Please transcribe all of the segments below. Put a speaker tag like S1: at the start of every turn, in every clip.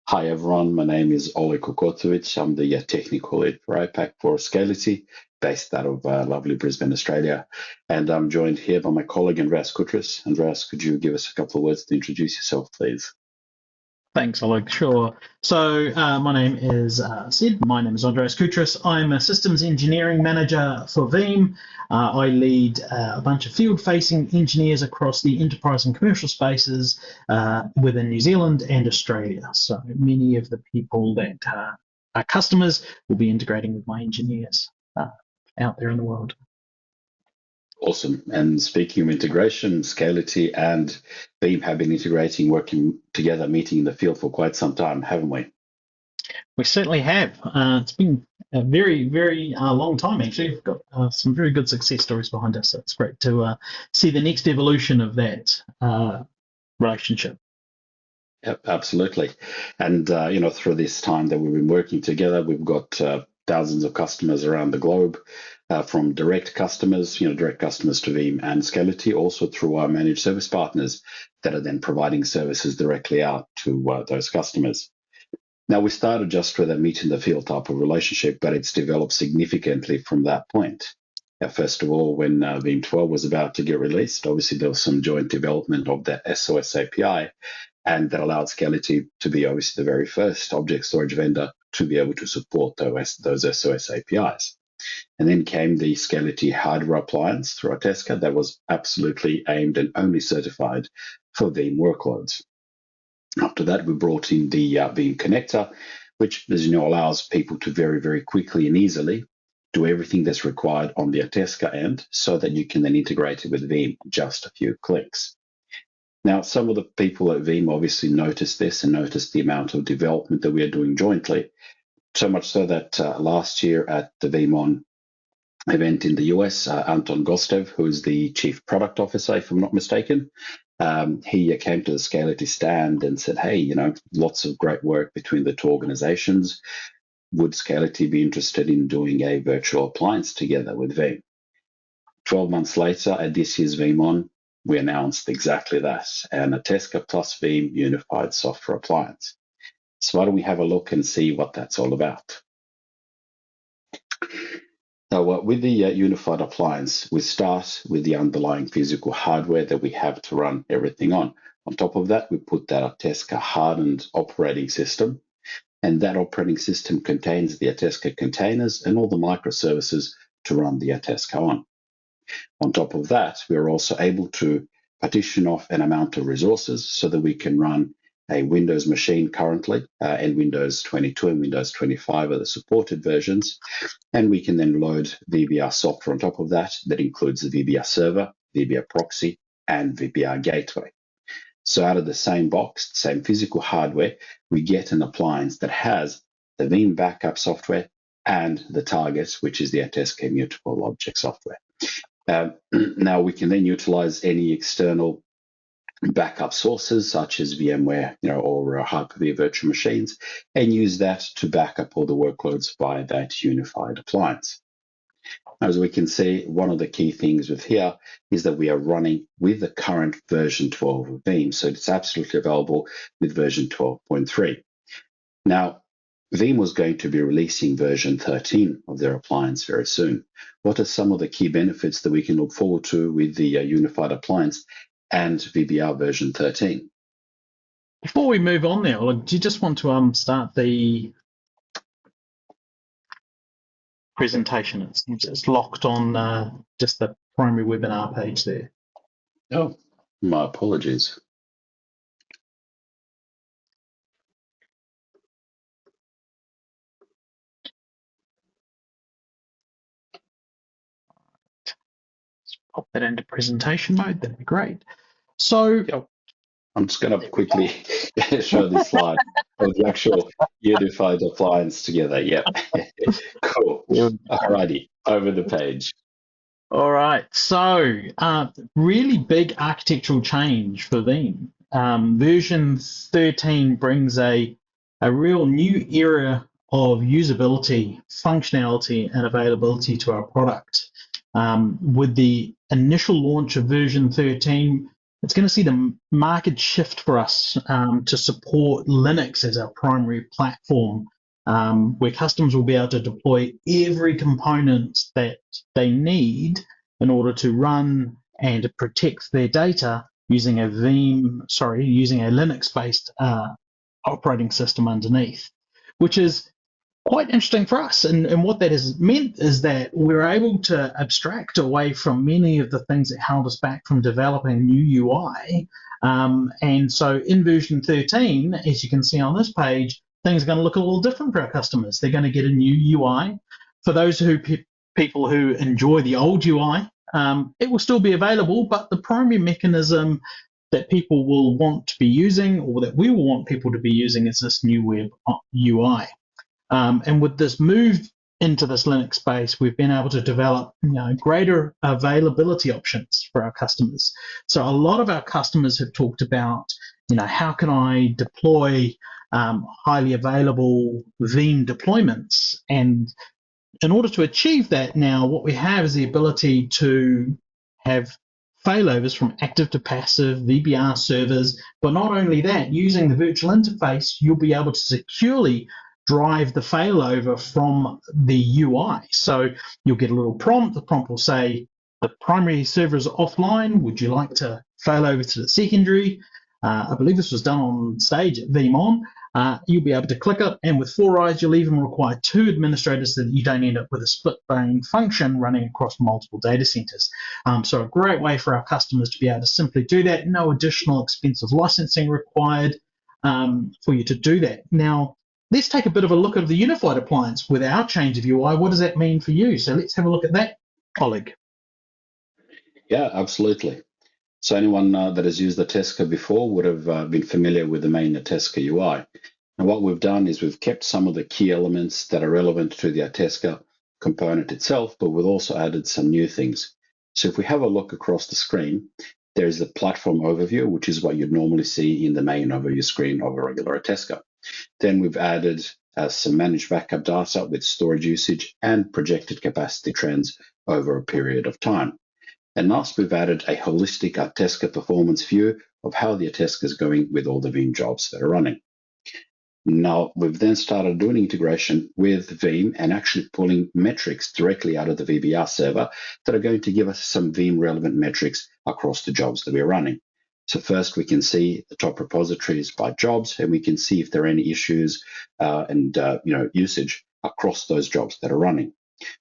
S1: Hi everyone, my name is Oleg Kokotovic. I'm the technical lead for APAC for Scality, based out of lovely Brisbane, Australia. And I'm joined here by my colleague Andreas Koutris. Andreas, could you give us a couple of words to introduce yourself, please?
S2: Thanks, Oleg. Sure. So my name is Sid. My name is Andreas Koutris. I'm a systems engineering manager for Veeam. I lead a bunch of field-facing engineers across the enterprise and commercial spaces within New Zealand and Australia. So many of the people that are customers will be integrating with my engineers out there in the world.
S1: Awesome. And speaking of integration, Scality and Veeam have been integrating, working together, meeting in the field for quite some time, haven't we?
S2: We certainly have. It's been a very, very long time, actually. We've got some very good success stories behind us. So it's great to see the next evolution of that relationship.
S1: Yep, absolutely. And, through this time that we've been working together, we've got thousands of customers around the globe, from direct customers, direct customers to Veeam and Scality, also through our managed service partners that are then providing services directly out to those customers. Now, we started just with a meet in the field type of relationship, but it's developed significantly from that point. First of all, when Veeam 12 was about to get released, obviously there was some joint development of that SOS API, and that allowed Scality to be obviously the very first object storage vendor to be able to support those SOS APIs. And then came the Scality hardware appliance through ARTESCA that was absolutely aimed and only certified for Veeam workloads. After that, we brought in the Veeam connector, which, as you know, allows people to very, very quickly and easily do everything that's required on the ARTESCA end so that you can then integrate it with Veeam in just a few clicks. Now, some of the people at Veeam obviously noticed this and noticed the amount of development that we are doing jointly, so much so that last year at the Veeam event in the US, Anton Gostev, who is the Chief Product Officer, if I'm not mistaken, he came to the Scality stand and said, hey, lots of great work between the two organizations. Would Scality be interested in doing a virtual appliance together with Veeam? 12 months later, at this year's Veeam, we announced exactly that, an ARTESCA plus Veeam unified software appliance. So why don't we have a look and see what that's all about? So with the unified appliance, we start with the underlying physical hardware that we have to run everything on. On top of that, we put that ARTESCA hardened operating system, and that operating system contains the ARTESCA containers and all the microservices to run the ARTESCA on. On top of that, we are also able to partition off an amount of resources so that we can run a Windows machine currently, and Windows 22 and Windows 25 are the supported versions. And we can then load VBR software on top of that. That includes the VBR server, VBR proxy, and VBR gateway. So out of the same box, same physical hardware, we get an appliance that has the Veeam backup software and the target, which is the ARTESCA immutable object software. Now we can then utilize any external backup sources such as VMware, or Hyper-V virtual machines, and use that to back up all the workloads via that unified appliance. As we can see, one of the key things with here is that we are running with the current version 12 of Veeam, so it's absolutely available with version 12.3. Now, Veeam was going to be releasing version 13 of their appliance very soon. What are some of the key benefits that we can look forward to with the unified appliance and VBR version 13?
S2: Before we move on there, do you just want to start the presentation? It's locked on just the primary webinar page there.
S1: Oh, my apologies.
S2: Pop that into presentation mode, that'd be great. So
S1: I'm just going to quickly show this slide of the actual unified appliance together. Yep. Cool. Alrighty, over the page.
S2: All right, so really big architectural change for Veeam. Version 13 brings a real new era of usability, functionality, and availability to our product. With the initial launch of version 13, it's going to see the market shift for us to support Linux as our primary platform, where customers will be able to deploy every component that they need in order to run and protect their data using a Linux-based operating system underneath, which is quite interesting for us. And what that has meant is that we're able to abstract away from many of the things that held us back from developing new UI. And so in version 13, as you can see on this page, things are going to look a little different for our customers. They're going to get a new UI. For those people who enjoy the old UI, it will still be available, but the primary mechanism that people will want to be using, or that we will want people to be using, is this new web UI. And with this move into this Linux space, we've been able to develop greater availability options for our customers. So a lot of our customers have talked about, how can I deploy highly available Veeam deployments? And in order to achieve that now, what we have is the ability to have failovers from active to passive VBR servers. But not only that, using the virtual interface, you'll be able to securely drive the failover from the UI. So you'll get a little prompt. The prompt will say, the primary server is offline. Would you like to fail over to the secondary? I believe this was done on stage at Veeam On. You'll be able to click it, and with 4 eyes, you'll even require 2 administrators so that you don't end up with a split brain function running across multiple data centers. So a great way for our customers to be able to simply do that. No additional expensive licensing required for you to do that. Now, let's take a bit of a look at the unified appliance with our change of UI. What does that mean for you? So let's have a look at that, Oleg.
S1: Yeah, absolutely. So anyone that has used ARTESCA before would have been familiar with the main ARTESCA UI. And what we've done is we've kept some of the key elements that are relevant to the ARTESCA component itself, but we've also added some new things. So if we have a look across the screen, there's the platform overview, which is what you'd normally see in the main overview screen of a regular ARTESCA. Then we've added some managed backup data with storage usage and projected capacity trends over a period of time. And last, we've added a holistic ARTESCA performance view of how the ARTESCA is going with all the Veeam jobs that are running. Now, we've then started doing integration with Veeam and actually pulling metrics directly out of the VBR server that are going to give us some Veeam relevant metrics across the jobs that we're running. So first, we can see the top repositories by jobs, and we can see if there are any issues and usage across those jobs that are running.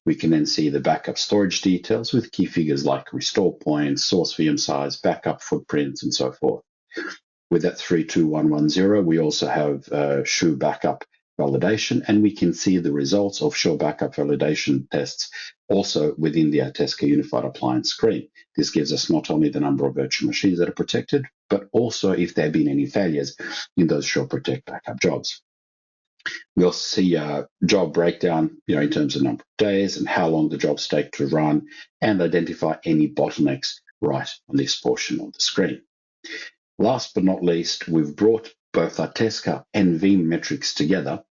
S1: We can then see the backup storage details with key figures like restore points, source VM size, backup footprints, and so forth. With that 32110, we also have SHU backup validation, and we can see the results of SHU backup validation tests also within the ARTESCA Unified Appliance screen. This gives us not only the number of virtual machines that are protected, but also if there have been any failures in those SHU protect backup jobs. We also see a job breakdown, in terms of number of days and how long the jobs take to run, and identify any bottlenecks right on this portion of the screen. Last but not least, we've brought both ARTESCA and Veeam metrics together,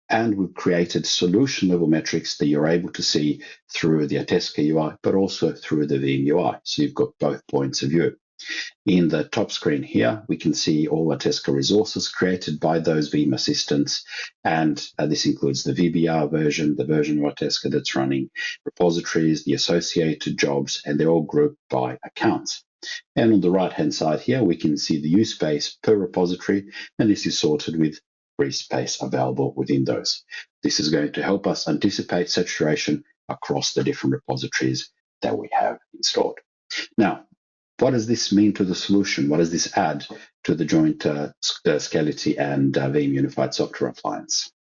S1: and we've created solution level metrics that you're able to see through the ARTESCA UI, but also through the Veeam UI. So you've got both points of view. In the top screen here, we can see all ARTESCA resources created by those Veeam assistants, and this includes the VBR version, the version of ARTESCA that's running, repositories, the associated jobs, and they're all grouped by accounts. And on the right-hand side here, we can see the use space per repository, and this is sorted with free space available within those. This is going to help us anticipate saturation across the different repositories that we have installed. Now, what does this mean to the solution? What does this add to the joint Scality and Veeam Unified Software Appliance?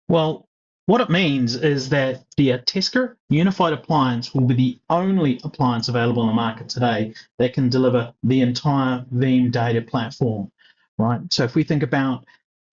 S2: Well, what it means is that the ARTESCA Unified Appliance will be the only appliance available on the market today that can deliver the entire Veeam data platform, right? So if we think about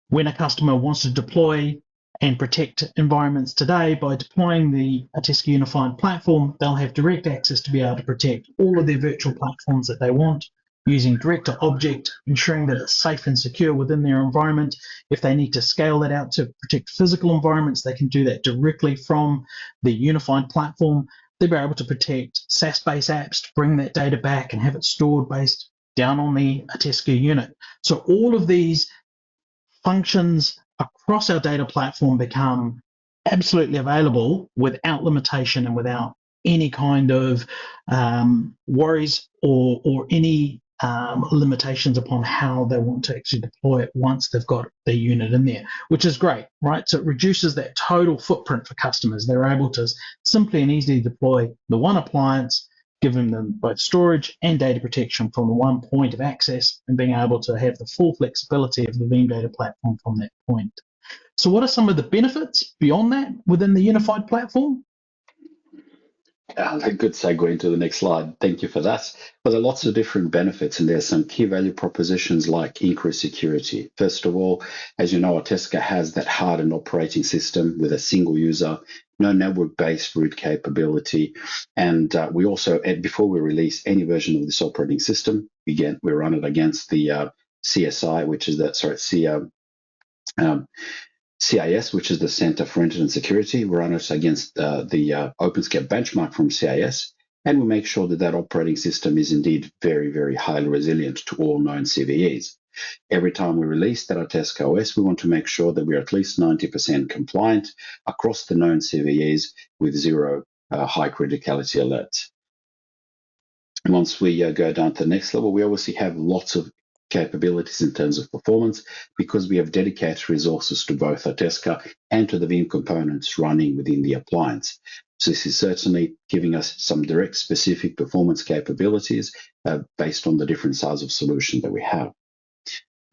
S2: when a customer wants to deploy and protect environments today, by deploying the ARTESCA Unified Platform, they'll have direct access to be able to protect all of their virtual platforms that they want, using direct to object, ensuring that it's safe and secure within their environment. If they need to scale that out to protect physical environments, they can do that directly from the unified platform. They'll be able to protect SaaS-based apps to bring that data back and have it stored based down on the ARTESCA unit. So all of these functions across our data platform become absolutely available without limitation and without any kind of worries or any limitations upon how they want to actually deploy it once they've got their unit in there, which is great, right? So it reduces that total footprint for customers. They're able to simply and easily deploy the one appliance, giving them both storage and data protection from the one point of access, and being able to have the full flexibility of the Veeam data platform from that point. So what are some of the benefits beyond that within the unified platform?
S1: A good segue into the next slide. Thank you for that. Well, there are lots of different benefits, and there's some key value propositions like increased security. First of all, as you know, ARTESCA has that hardened operating system with a single user, no network-based root capability. And we also, before we release any version of this operating system, again, we run it against the CSI, which is CIS, which is the Center for Internet Security. We run it against the OpenSCAP benchmark from CIS, and we make sure that that operating system is indeed very, very highly resilient to all known CVEs. Every time we release that ARTESCA OS, we want to make sure that we're at least 90% compliant across the known CVEs with zero high criticality alerts. And once we go down to the next level, we obviously have lots of capabilities in terms of performance because we have dedicated resources to both ARTESCA and to the Veeam components running within the appliance. So this is certainly giving us some direct specific performance capabilities based on the different size of solution that we have.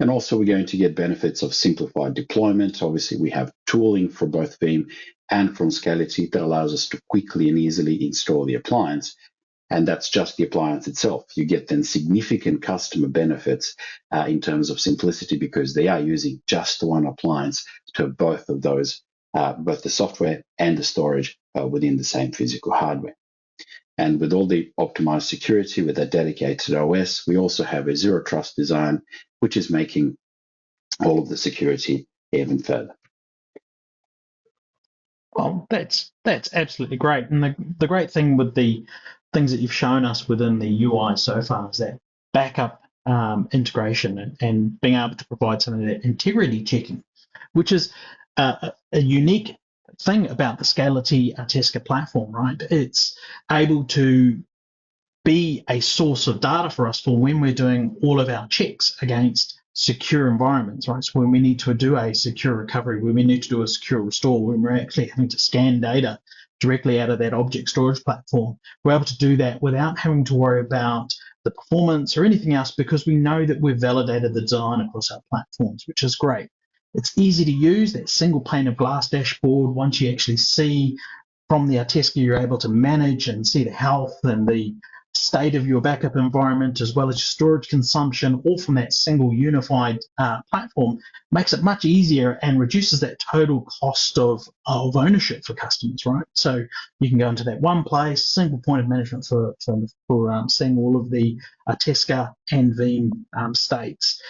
S1: And also we're going to get benefits of simplified deployment. Obviously we have tooling for both Veeam and from Scality that allows us to quickly and easily install the appliance. And that's just the appliance itself. You get then significant customer benefits in terms of simplicity because they are using just the one appliance to have both of those, both the software and the storage within the same physical hardware. And with all the optimized security with a dedicated OS, we also have a zero trust design, which is making all of the security even further.
S2: Well, that's absolutely great. And the great thing with the things that you've shown us within the UI so far is that backup integration and being able to provide some of that integrity checking, which is a unique thing about the Scality ARTESCA platform, right? It's able to be a source of data for us for when we're doing all of our checks against secure environments, right? So when we need to do a secure recovery, when we need to do a secure restore, when we're actually having to scan data directly out of that object storage platform, we're able to do that without having to worry about the performance or anything else because we know that we've validated the design across our platforms, which is great. It's easy to use, that single pane of glass dashboard. Once you actually see from the ARTESCA, you're able to manage and see the health and the state of your backup environment as well as your storage consumption, all from that single unified platform, makes it much easier and reduces that total cost of ownership for customers, right? So you can go into that one place, single point of management for seeing all of the ARTESCA and Veeam states.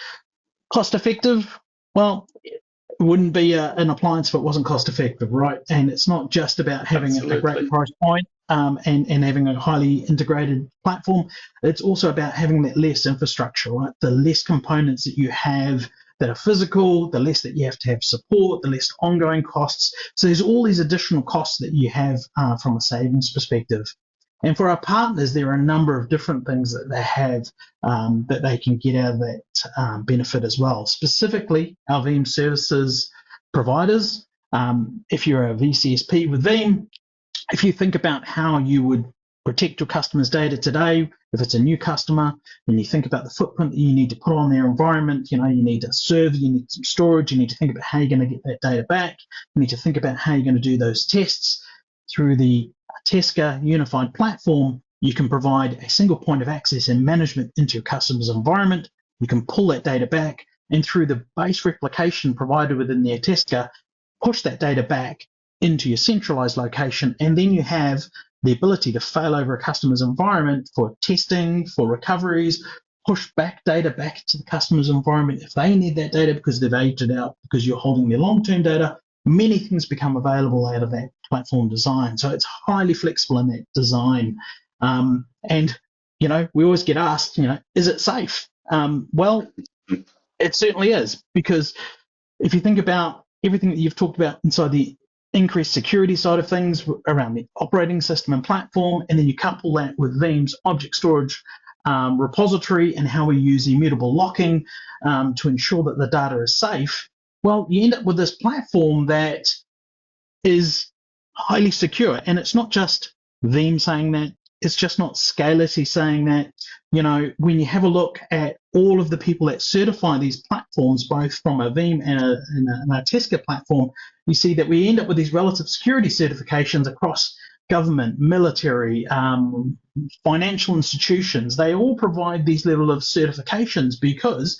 S2: Cost effective? Well, it wouldn't be an appliance if it wasn't cost effective, right? And it's not just about having a great price point and having a highly integrated platform. It's also about having that less infrastructure, right? The less components that you have that are physical, the less that you have to have support, the less ongoing costs. So there's all these additional costs that you have from a savings perspective. And for our partners, there are a number of different things that they have that they can get out of that benefit as well. Specifically, our Veeam services providers. If you're a VCSP with Veeam, if you think about how you would protect your customers' data today, if it's a new customer, and you think about the footprint that you need to put on their environment, you need a server, you need some storage, you need to think about how you're going to get that data back, you need to think about how you're going to do those tests. Through the ARTESCA unified platform, you can provide a single point of access and management into your customer's environment. You can pull that data back, and through the base replication provided within the ARTESCA, push that data back into your centralized location, and then you have the ability to fail over a customer's environment for testing, for recoveries, push back data back to the customer's environment if they need that data because they've aged it out, because you're holding their long-term data. Many things become available out of that platform design. So it's highly flexible in that design. And, we always get asked, is it safe? Well, it certainly is, because if you think about everything that you've talked about inside the increased security side of things around the operating system and platform, and then you couple that with Veeam's object storage repository and how we use immutable locking to ensure that the data is safe, well, you end up with this platform that is highly secure. And it's not just Veeam saying that, it's just not Scality saying that. When you have a look at all of the people that certify these platforms, both from a Veeam and an ARTESCA platform, you see that we end up with these relative security certifications across government, military, financial institutions. They all provide these level of certifications because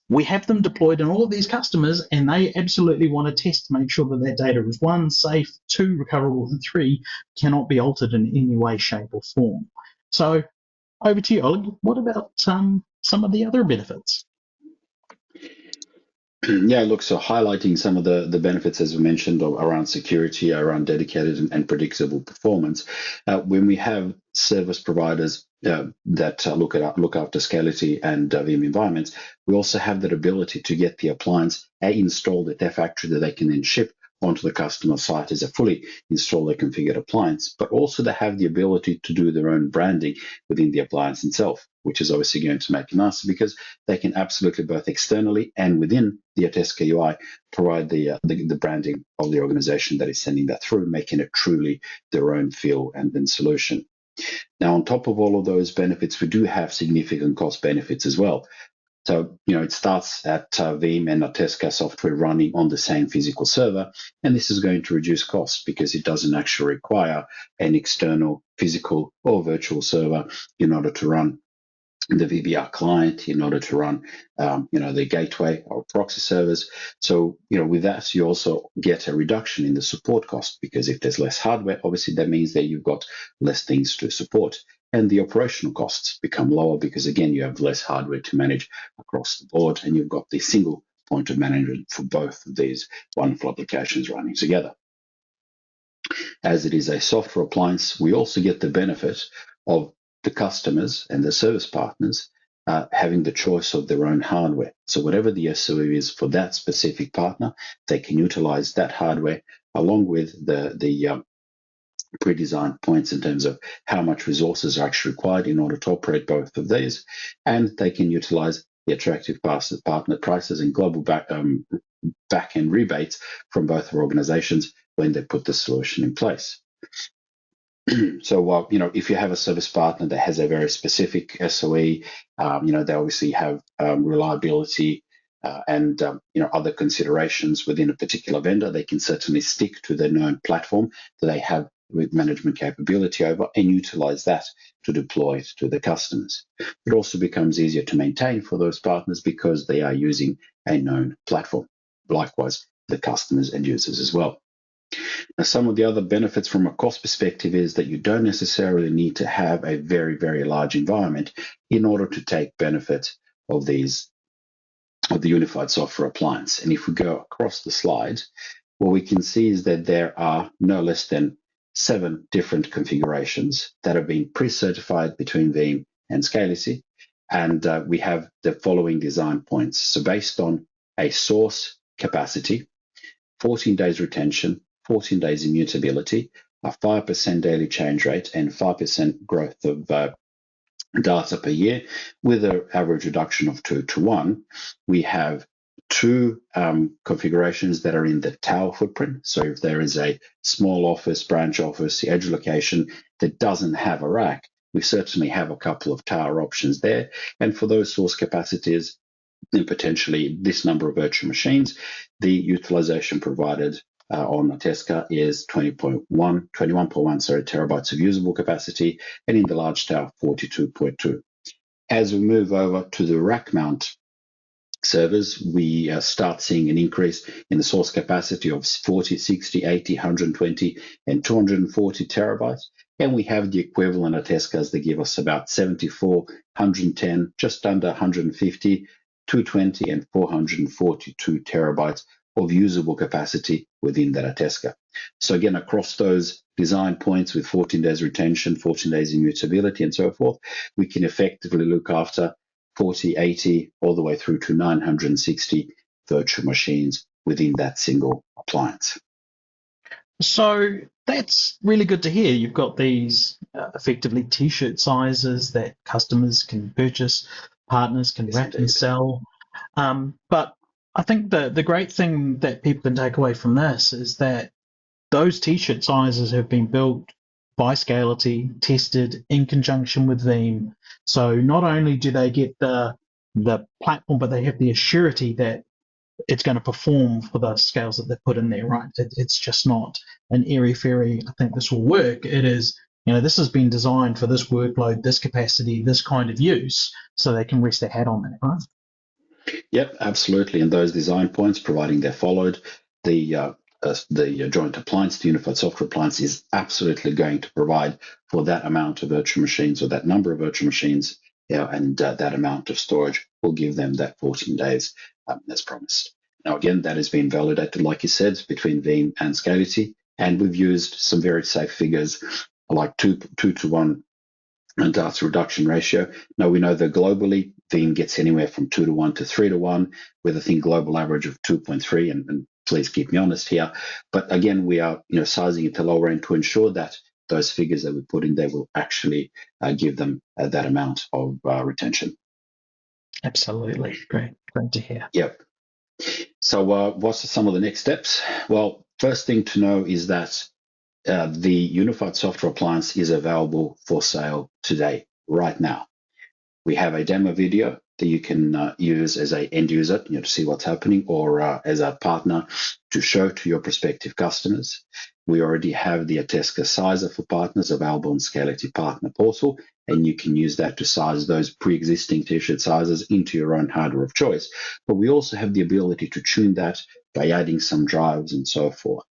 S2: we have them deployed in all of these customers, and they absolutely want to test to make sure that that data is, 1, safe, 2, recoverable, and 3, cannot be altered in any way, shape, or form. So over to you, Oleg. What about some of the other benefits?
S1: Yeah, look, so highlighting some of the benefits, as we mentioned, around security, around dedicated and predictable performance. When we have service providers that look after Scality and Veeam environments, we also have that ability to get the appliance installed at their factory that they can then ship onto the customer site as a fully installed and configured appliance, but also they have the ability to do their own branding within the appliance itself, which is obviously going to make it nicer because they can absolutely both externally and within the ARTESCA UI provide the branding of the organization that is sending that through, making it truly their own feel and solution. Now, on top of all of those benefits, we do have significant cost benefits as well. So, it starts at Veeam and ARTESCA software running on the same physical server, and this is going to reduce costs because it doesn't actually require an external physical or virtual server in order to run the VBR client, in order to run, the gateway or proxy servers. So, with that, you also get a reduction in the support cost because if there's less hardware, obviously that means that you've got less things to support. And the operational costs become lower because, again, you have less hardware to manage across the board, and you've got the single point of management for both of these wonderful applications running together. As it is a software appliance, we also get the benefit of the customers and the service partners having the choice of their own hardware. So whatever the SOE is for that specific partner, they can utilize that hardware along with the pre-designed points in terms of how much resources are actually required in order to operate both of these, and they can utilize the attractive partner prices and global back-end rebates from both organizations when they put the solution in place. So, if you have a service partner that has a very specific SOE, they obviously have reliability and other considerations within a particular vendor. They can certainly stick to their known platform that they have with management capability over and utilize that to deploy it to the customers. It also becomes easier to maintain for those partners because they are using a known platform. Likewise, the customers and users as well. Now, some of the other benefits from a cost perspective is that you don't necessarily need to have a very, very large environment in order to take benefit of the unified software appliance. And if we go across the slide, what we can see is that there are no less than 7 different configurations that have been pre-certified between Veeam and Scality. And we have the following design points. So based on a source capacity, 14 days retention, 14 days immutability, a 5% daily change rate, and 5% growth of data per year, with an average reduction of 2 to 1. We have 2 configurations that are in the tower footprint. So if there is a small office, branch office, edge location that doesn't have a rack, we certainly have a couple of tower options there. And for those source capacities, and potentially this number of virtual machines, the utilization provided on ARTESCA is 21.1 terabytes of usable capacity, and in the large tower, 42.2. As we move over to the rack mount servers, we start seeing an increase in the source capacity of 40, 60, 80, 120, and 240 terabytes. And we have the equivalent ARTESCAs that give us about 74, 110, just under 150, 220, and 442 terabytes of usable capacity within that ARTESCA. So again, across those design points with 14 days retention, 14 days immutability, and so forth, we can effectively look after 40, 80, all the way through to 960 virtual machines within that single appliance.
S2: So that's really good to hear. You've got these effectively t-shirt sizes that customers can purchase, partners can wrap and sell. But I think the great thing that people can take away from this is that those t-shirt sizes have been built by Scality, tested in conjunction with Veeam. So not only do they get the platform, but they have the assurity that it's going to perform for the scales that they've put in there, right? It's just not an airy-fairy, I think this will work. It is, this has been designed for this workload, this capacity, this kind of use, so they can rest their hat on that, right?
S1: Yep, absolutely. And those design points, providing they're followed, the joint appliance, the unified software appliance, is absolutely going to provide for that amount of virtual machines, or that number of virtual machines, and that amount of storage will give them that 14 days as promised. Now, again, that has been validated, like you said, between Veeam and Scality, and we've used some very safe figures like 2 to 1 data reduction ratio. Now, we know that globally, Veeam gets anywhere from 2 to 1 to 3 to 1, with I think global average of 2.3, and please keep me honest here. But again, we are sizing it to lower end to ensure that those figures that we put in there will actually give them that amount of retention.
S2: Absolutely. Great to hear.
S1: Yep. So what's some of the next steps? Well, first thing to know is that the unified software appliance is available for sale today, right now. We have a demo video that you can use as an end user, to see what's happening, or as a partner to show to your prospective customers. We already have the ARTESCA sizer for partners available on Scality Partner Portal, and you can use that to size those pre-existing t-shirt sizes into your own hardware of choice. But we also have the ability to tune that by adding some drives and so forth.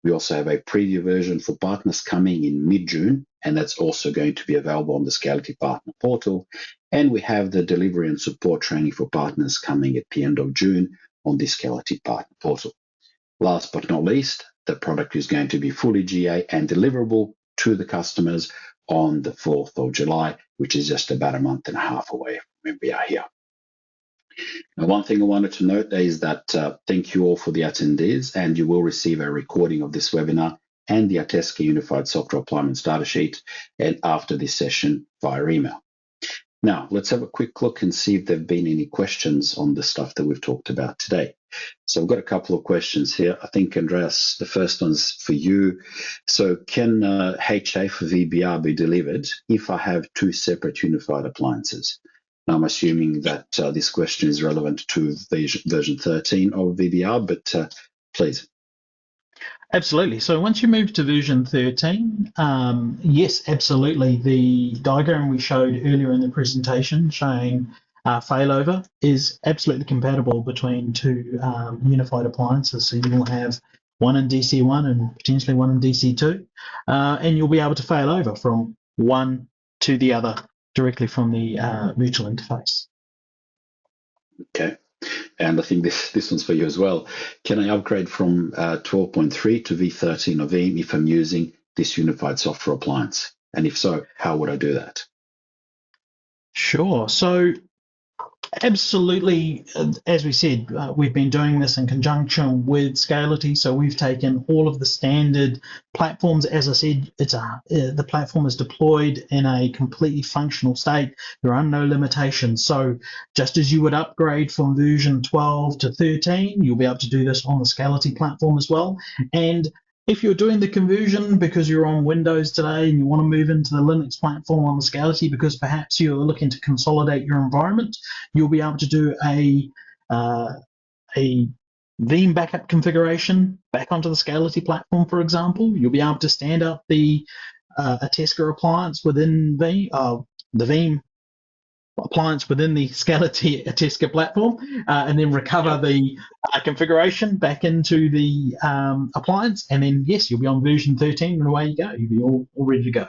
S1: We also have a preview version for partners coming in mid-June, and that's also going to be available on the Scality Partner Portal. And we have the delivery and support training for partners coming at the end of June on the Scality Partner Portal. Last but not least, the product is going to be fully GA and deliverable to the customers on the 4th of July, which is just about a month and a half away from when we are here. Now, one thing I wanted to note is that thank you all for the attendees, and you will receive a recording of this webinar and the ARTESCA Unified Software Appliance data sheet and after this session via email. Now, let's have a quick look and see if there have been any questions on the stuff that we've talked about today. So I've got a couple of questions here. I think, Andreas, the first one's for you. So can HA for VBR be delivered if I have two separate unified appliances? Now, I'm assuming that this question is relevant to version 13 of VBR, but please.
S2: Absolutely. So once you move to version 13, yes, absolutely. The diagram we showed earlier in the presentation showing failover is absolutely compatible between two unified appliances. So you will have one in DC1 and potentially one in DC2, and you'll be able to fail over from one to the other directly from the virtual interface.
S1: Okay. And I think this one's for you as well. Can I upgrade from 12.3 to V13 of Veeam if I'm using this unified software appliance? And if so, how would I do that?
S2: Sure. So absolutely, as we said, we've been doing this in conjunction with Scality. So we've taken all of the standard platforms. As I said, the platform is deployed in a completely functional state. There are no limitations. So just as you would upgrade from version 12 to 13, you'll be able to do this on the Scality platform as well. And if you're doing the conversion because you're on Windows today and you want to move into the Linux platform on the Scality because perhaps you're looking to consolidate your environment, you'll be able to do a Veeam backup configuration back onto the Scality platform, for example. You'll be able to stand up the ARTESCA appliance within the Veeam appliance within the Scality ARTESCA platform, and then recover the configuration back into the appliance, and then yes, you'll be on version 13 and away you go. You'll be all ready to go.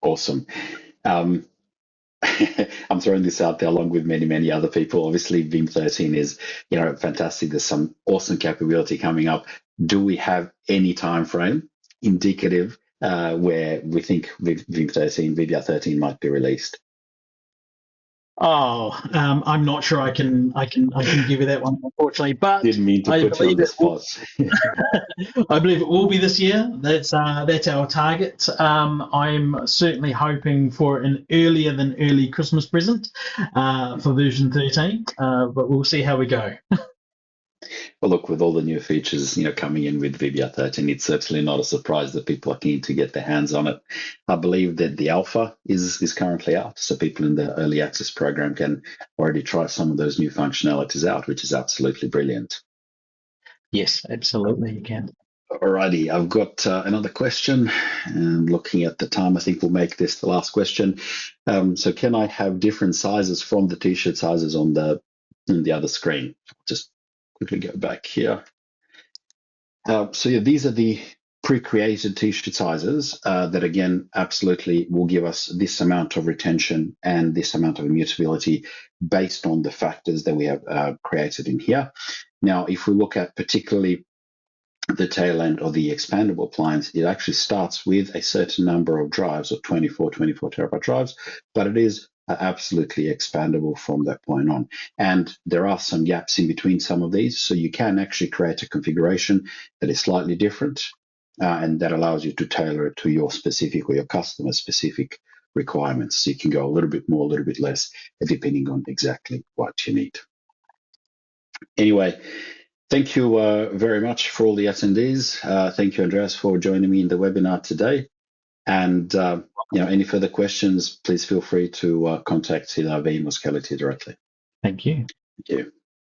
S1: Awesome. I'm throwing this out there along with many other people. Obviously, Veeam 13 is, fantastic. There's some awesome capability coming up. Do we have any time frame indicative where we think Veeam 13, VBR 13 might be released?
S2: Oh, I'm not sure I can give you that one, unfortunately. But
S1: Didn't mean to
S2: I
S1: put you on
S2: believe
S1: the
S2: it will,
S1: spot.
S2: I believe it will be this year. That's our target. I'm certainly hoping for an earlier than early Christmas present for version 13, but we'll see how we go.
S1: Well, look, with all the new features, coming in with VBR 13, it's certainly not a surprise that people are keen to get their hands on it. I believe that the alpha is currently out, so people in the early access program can already try some of those new functionalities out, which is absolutely brilliant.
S2: Yes, absolutely, you can.
S1: Alrighty, I've got another question, and looking at the time, I think we'll make this the last question. So, can I have different sizes from the T-shirt sizes on the other screen? Just quickly go back here. So yeah, these are the pre-created T-shirt sizes that, again, absolutely will give us this amount of retention and this amount of immutability based on the factors that we have created in here. Now, if we look at particularly the tail end of the expandable appliance, it actually starts with a certain number of drives, or 24 terabyte drives, but it is absolutely expandable from that point on. And there are some gaps in between some of these, so you can actually create a configuration that is slightly different, and that allows you to tailor it to your specific or your customer specific requirements. So you can go a little bit more, a little bit less, depending on exactly what you need. Anyway, thank you very much for all the attendees. Thank you, Andreas, for joining me in the webinar today. And any further questions, please feel free to contact either Veeam or Scality directly.
S2: Thank you.
S1: Thank you.